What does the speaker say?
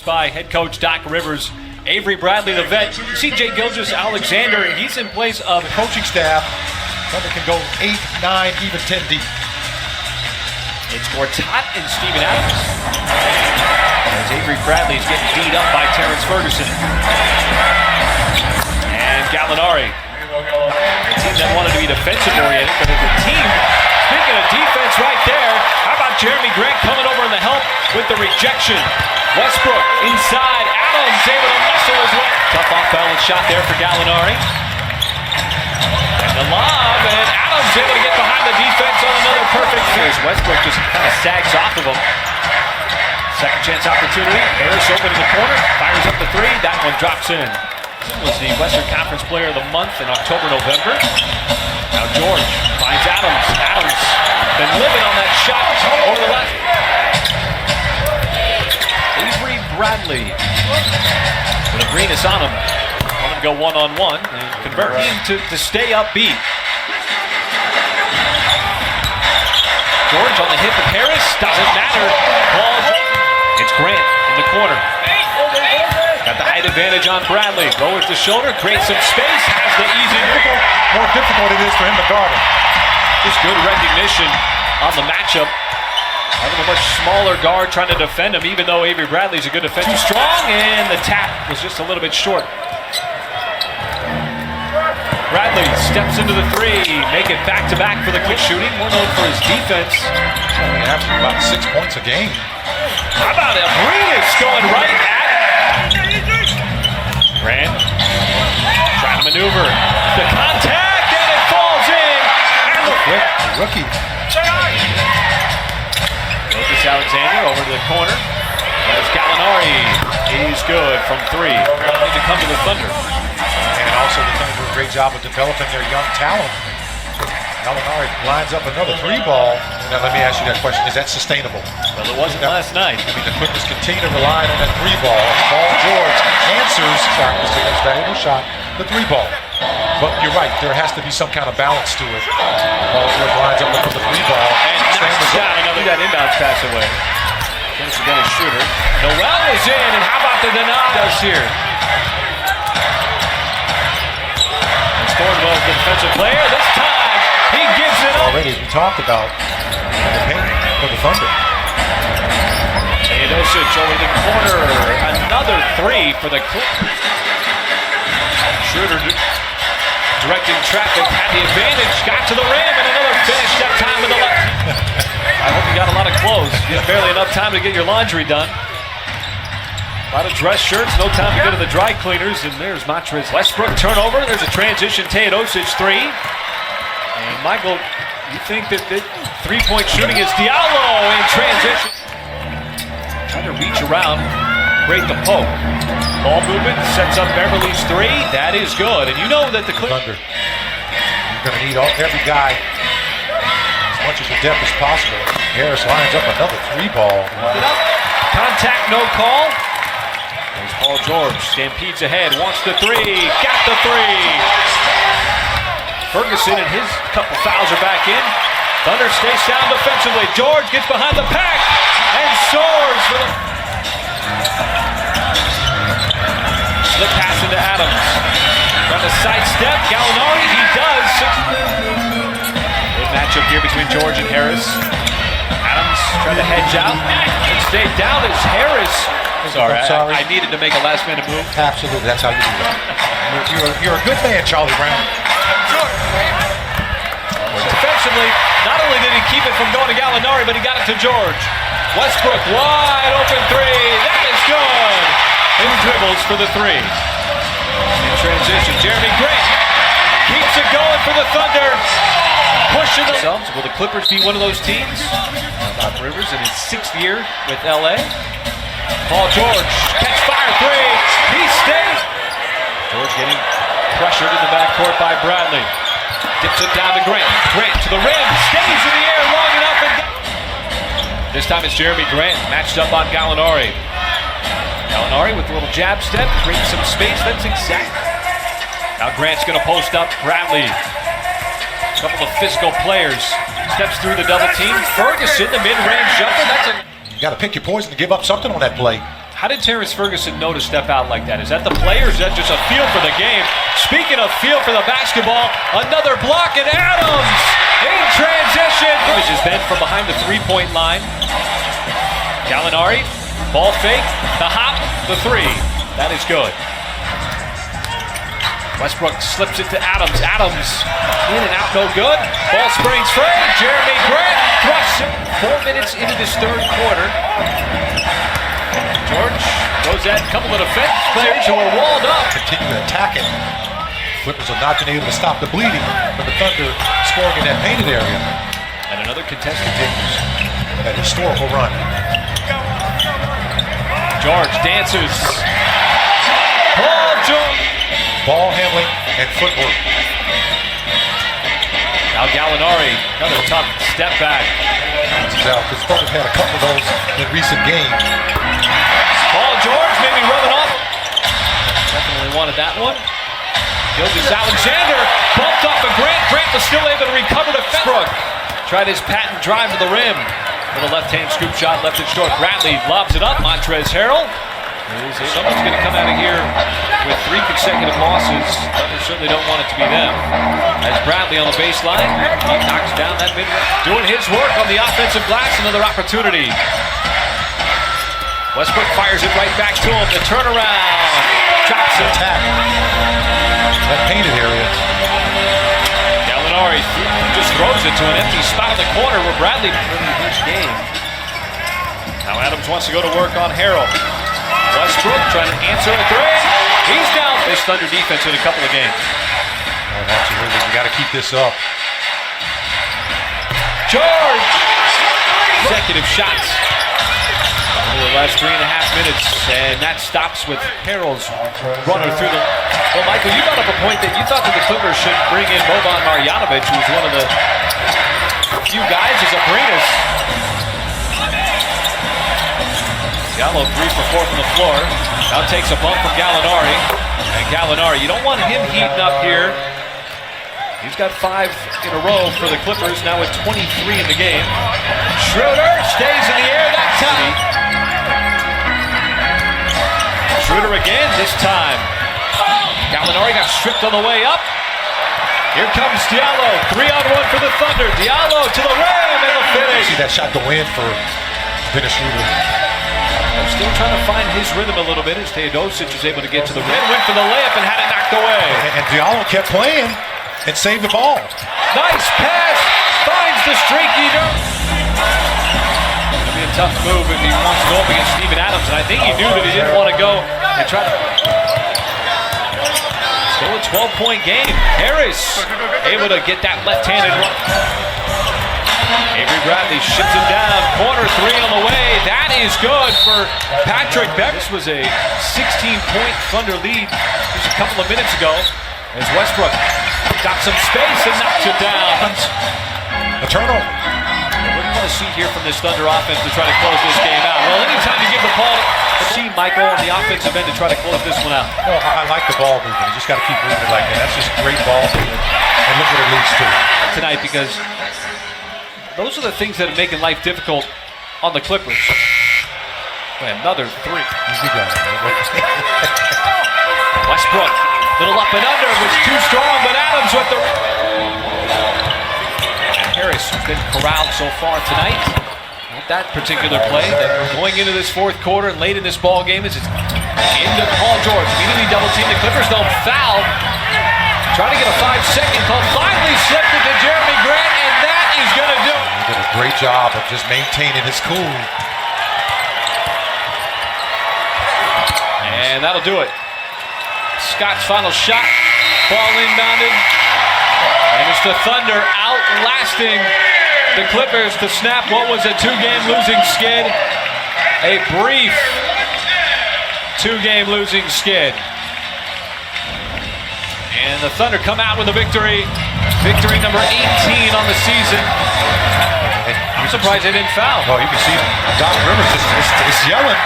By head coach Doc Rivers. Avery Bradley, the vet. You see Jay Gilgeous-Alexander, he's in place of coaching staff. Thunder can go 8, 9, even 10 deep. It's Gortat and Steven Adams. As Avery Bradley's getting beat up by Terrence Ferguson. And Gallinari. A team that wanted to be defensive oriented, but as a team, speaking of defense right there, how about Jeremy Grant coming over in the help with the rejection? Westbrook inside, Adams able to muscle his way. Tough off-balance shot there for Gallinari. And the lob, and Adams able to get behind the defense on another perfect finish. Westbrook just kind of sags off of him. Second chance opportunity. Harris open in the corner, fires up the three. That one drops in. This was the Western Conference Player of the Month in October, November. Now George finds Adams. Adams been living on that shot over the left. Avery Bradley with a greenest on him. Want to go one-on-one and convert him to stay upbeat. George on the hip of Harris. Doesn't matter. Ball. It's Grant in the corner. Got the height advantage on Bradley. Lowers the shoulder, creates some space, has the easy nickel. More difficult it is for him to guard him. Just good recognition on the matchup. Having a much smaller guard trying to defend him, even though Avery Bradley's a good defender. Too strong, and the tap was just a little bit short. Bradley steps into the three, make it back-to-back for the quick shooting. More known for his defense. Only averaging about 6 points a game. How about Abrinas going right at Grant? Trying to maneuver. The contact, and it falls in. And the rookie. Gilgeous-Alexander over to the corner. There's Gallinari. He's good from three. Need to come to the Thunder. And also the Thunder do a great job of developing their young talent. Gallinari lines up another three ball. Now let me ask you that question. Is that sustainable? Well, it wasn't last night. I mean, the Clippers continue to rely on that three ball. Paul George answers his valuable shot, the three ball. But you're right, there has to be some kind of balance to it. Paul George lines up with the three ball. And knocks down another that inbounds pass away. Against the Dennis shooter. Noel is in, and how about the deny does here? And Thornwell's the defensive player. This time, he gives it up. Already we talked about the paint for the Thunder. Teodosic over the corner. Another three for the Clippers. Schroeder directing traffic, had the advantage, got to the rim, and another finish, that time with the left. I hope you got a lot of clothes. You have barely enough time to get your laundry done. A lot of dress shirts, no time to go to the dry cleaners, and there's Montrez. Westbrook turnover, there's a transition, Teodosic three. And Michael, you think that the three-point shooting is Diallo in transition. Trying to reach around, break the poke. Ball movement, sets up Beverly's three. That is good. And you know that the Thunder, you're going to need every guy as much as the depth as possible. Harris lines up another three ball. Contact, no call. There's Paul George, stampedes ahead, wants the three, got the three. Ferguson and his couple fouls are back in. Thunder stays down defensively. George gets behind the pack and soars for the... Slip pass into Adams. Trying to sidestep. Gallinari, he does. Good matchup here between George and Harris. Adams trying to hedge out. And stay down as Harris. Sorry, I needed to make a last-minute move. Absolutely, that's how you do that. You're a good man, Charlie Brown. Defensively, not only did he keep it from going to Gallinari, but he got it to George. Westbrook, wide open three. That is good. He dribbles for the three. In transition, Jeremy Grant keeps it going for the Thunder. Pushing themselves. Will the Clippers be one of those teams? Doc Rivers in his 6th year with LA. Paul George, catch fire three. He stays. George getting pressured in the backcourt by Bradley. Dips it down to Grant. Grant to the rim. Stays in the air long enough. And this time it's Jeremy Grant matched up on Gallinari. Gallinari with a little jab step, creating some space. That's exact. Now Grant's going to post up Bradley. A couple of physical players. Steps through the double team. Ferguson, the mid-range jumper. That's a... You got to pick your poison to give up something on that play. How did Terrence Ferguson know to step out like that? Is that the play or is that just a feel for the game? Speaking of feel for the basketball, another block and Adams in transition. Pushes Ben from behind the three-point line. Gallinari, ball fake, the hop, the three. That is good. Westbrook slips it to Adams. Adams in and out, no good. Ball springs free. Jeremy Grant thrusts it. 4 minutes into this third quarter. George goes at a couple of defense players who are walled up. Continue to attack it. Clippers have not been able to stop the bleeding from the Thunder scoring in that painted area. And another contest continues. That historical run. George dances. Paul George. Ball handling and footwork. Now Gallinari, another tough step back. Bounces out because Thunder had a couple of those in recent games. Paul George maybe rubbing off. Definitely wanted that one. Gilgis Alexander bumped off of Grant. Grant was still able to recover to Westbrook. Tried his patent drive to the rim. With a left-hand scoop shot, left it short. Bradley lobs it up. Montrezl Harrell. Someone's going to come out of here with 3 consecutive losses. They certainly don't want it to be them. As Bradley on the baseline, he knocks down that mid-range. Doing his work on the offensive glass, another opportunity. Westbrook fires it right back to him. The turnaround. Chops it. Attack. That painted area. Gallinari just throws it to an empty spot in the corner where Bradley played the first game. Now Adams wants to go to work on Harrell. Westbrook trying to answer a three. He's down. This Thunder defense in a couple of games. Oh, absolutely. You got to keep this up. George! Consecutive shots. Over the last 3.5 minutes, and that stops with Harrell's runner through the... Well, Michael, you brought up a point that you thought that the Clippers should bring in Boban Marjanovic, who's one of the few guys as a Arenas. Gallo 3 for 4 from the floor. Now takes a bump from Gallinari. And Gallinari, you don't want him heating up here. He's got 5 in a row for the Clippers, now with 23 in the game. Schroeder stays in the air that time. Schroeder again this time. Gallinari got stripped on the way up. Here comes Diallo. 3-on-1 for the Thunder. Diallo to the rim and the finish. See that shot go in for finish Schroeder. Still trying to find his rhythm a little bit as Teodosic is able to get to the rim. Went for the layup and had it knocked away. And Diallo kept playing and saved the ball. Nice pass. Finds the streaky dunk. It'll be a tough move if he wants to go up against Steven Adams. And I think he knew that he didn't want to go and try to... Still a 12-point game. Harris able to get that left-handed run. Avery Bradley ships him down. Corner 3 on the way. That is good for Patrick Beck. This was a 16-point Thunder lead just a couple of minutes ago. As Westbrook got some space and knocks it down. A turnover. What do you want to see here from this Thunder offense to try to close this game out? Well, anytime you give the ball to see Michael on the offensive end to try to close this one out. No, I like the ball movement. You just got to keep moving it like that. That's just great ball movement. And look what it leads to. Tonight, because those are the things that are making life difficult on the Clippers. Boy, another 3. Easy guy. Westbrook, little up and under, was too strong, but Adams with the... Harris has been corralled so far tonight. Not that particular play. That we're going into this fourth quarter and late in this ball game as it's into Paul George. Immediately double team. The Clippers don't foul. Trying to get a 5-second call. Finally slipped it to Jeremy Grant, and that is going to do it. He did a great job of just maintaining his cool. And that'll do it. Scott's final shot. Ball inbounded. And it's the Thunder outlasting the Clippers to snap what was a 2-game losing skid. A brief 2-game losing skid. And the Thunder come out with a victory. Victory number 18 on the season. I'm surprised they didn't foul. Oh, you can see Doc Rivers is yelling.